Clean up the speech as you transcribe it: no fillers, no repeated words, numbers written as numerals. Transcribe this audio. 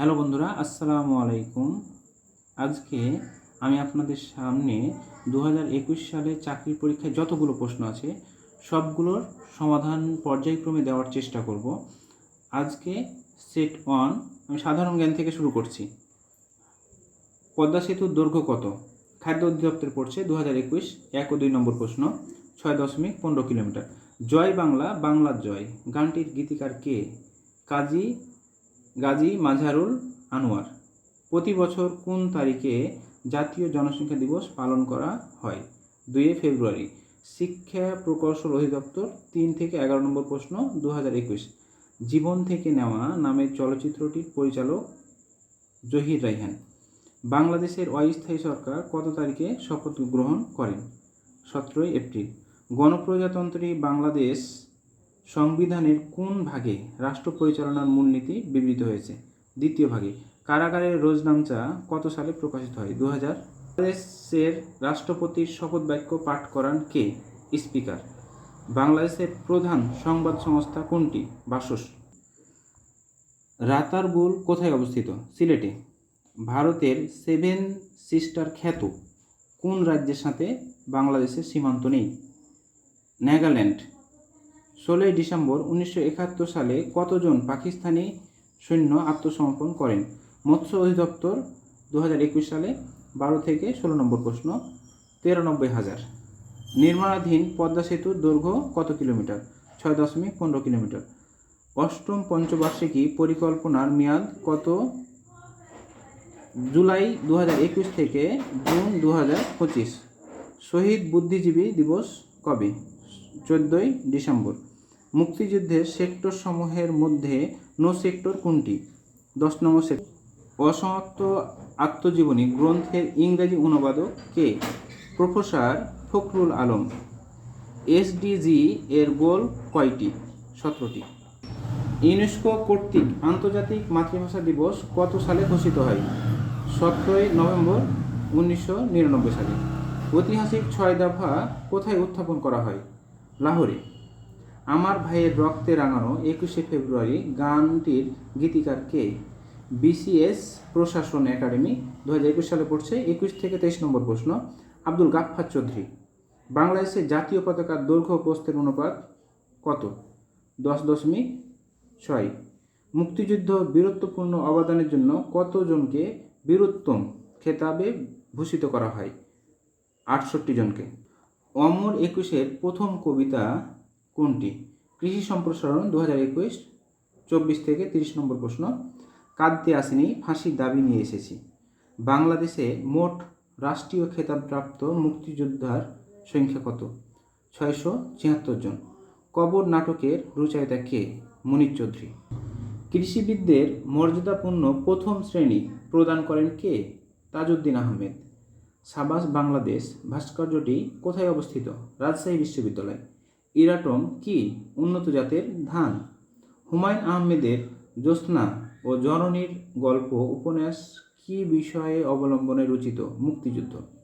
Hello বন্ধুরা, আসসালামু আলাইকুম। আজকে আমি আপনাদের সামনে 2021 সালে চাকরির পরীক্ষায় যতগুলো প্রশ্ন আছে সবগুলোর সমাধান পর্যায়ক্রমে দেওয়ার চেষ্টা করব। আজকে সেট 1 আমি সাধারণ জ্ঞান থেকে শুরু করছি। পদ্মা সেতুর দৈর্ঘ্য কত? খাদ্য অধিদপ্তর পড়ছে 2021 1 ও 2 নম্বর প্রশ্ন, 6.15 কিলোমিটার। জয় বাংলা, বাংলার জয় গানটির গীতিকার কে? গাজী মাজহারুল আনোয়ার। প্রতি বছর কোন তারিখে জাতীয় জনসংখ্যা দিবস পালন করা হয়? 2 ফেব্রুয়ারি। শিক্ষা প্রকৌশল অধিদপ্তর 3 থেকে 11 নম্বর প্রশ্ন, 2021। জীবন থেকে নেওয়া নামের চলচ্চিত্রটির পরিচালক জহির রায়হান। বাংলাদেশের অস্থায়ী সরকার কত তারিখে শপথ গ্রহণ করেন? 17 এপ্রিল। গণপ্রজাতন্ত্রী বাংলাদেশ সংবিধানের কোন ভাগে রাষ্ট্র পরিচালনার মূলনীতি বিবৃত হয়েছে? 2 ভাগে। কারাগারের রোজনামচা কত সালে প্রকাশিত হয়? 2000। বাংলাদেশের রাষ্ট্রপতির শপথ বাক্য পাঠ করান কে? স্পিকার। বাংলাদেশের প্রধান সংবাদ সংস্থা কোনটি? বাসস। রাতারগুল কোথায় অবস্থিত? সিলেটে। ভারতের 7 সিস্টার খ্যাত কোন রাজ্যের সাথে বাংলাদেশের সীমান্ত নেই? নাগাল্যান্ড। 16 ডিসেম্বর 1971 সালে কতজন পাকিস্তানি সৈন্য আত্মসমর্পণ করেন? মৎস্য অধিদপ্তর 2021 সালে 12 থেকে 16 নম্বর প্রশ্ন, 93,000। নির্মাণাধীন পদ্মা সেতুর দৈর্ঘ্য কত কিলোমিটার? 6.15 কিলোমিটার। অষ্টম পঞ্চবার্ষিকী পরিকল্পনার মেয়াদ কত? জুলাই 2021 থেকে জুন 2025। শহীদ বুদ্ধিজীবী দিবস কবে? 14 ডিসেম্বর। মুক্তিযুদ্ধের সেক্টর সমূহের মধ্যে নো সেক্টর কোনটি? 10 নম্বর সেক্টর। অসমাপ্ত আত্মজীবনী গ্রন্থের ইংরেজি অনুবাদক কে? প্রফেসর ফখরুল আলম। এসডিজি এর গোল কয়টি? 17টি। ইউনেস্কো কর্তৃক আন্তর্জাতিক মাতৃভাষা দিবস কত সালে ঘোষিত হয়? 17 নভেম্বর 1999 সালে। ঐতিহাসিক 6 দফা কোথায় উত্থাপন করা হয়? লাহোরে। আমার ভাইয়ের রক্তে রাঙানো 21 ফেব্রুয়ারি গানটির গীতিকার কে? বিসিএস প্রশাসন একাডেমি, 2021 সালে পড়ছে। 21 থেকে 23 নম্বর প্রশ্ন, আব্দুল গাফফার চৌধুরী। বাংলাদেশের জাতীয় পতাকার দৈর্ঘ্য প্রস্থের অনুপাত কত? 10.6। মুক্তিযুদ্ধ বীরত্বপূর্ণ অবদানের জন্য কতজনকে বীরোত্তম খেতাবে ভূষিত করা হয়? 68 জনকে। অমর 21-এর প্রথম কবিতা কোনটি? কৃষি সম্প্রসারণ, 2021, 24 থেকে 30 নম্বর প্রশ্ন। কাঁদতে আসেনি, ফাঁসির দাবি নিয়ে এসেছি। বাংলাদেশে মোট রাষ্ট্রীয় খেতাবপ্রাপ্ত মুক্তিযোদ্ধার সংখ্যা কত? 676 জন। কবর নাটকের রচয়িতা কে? মুনীর চৌধুরী। কৃষিবিদদের মর্যাদাপূর্ণ প্রথম শ্রেণী প্রদান করেন কে? তাজউদ্দিন আহমেদ। সাবাস বাংলাদেশ ভাস্কর্যটি কোথায় অবস্থিত? রাজশাহী বিশ্ববিদ্যালয়। ইরাটম কি উন্নত জাতের ধান? হুমায়ুন আহমেদের জ্যোৎস্না ও জননীর গল্প উপন্যাস কি বিষয়ে অবলম্বনে রচিত? মুক্তিযুদ্ধ।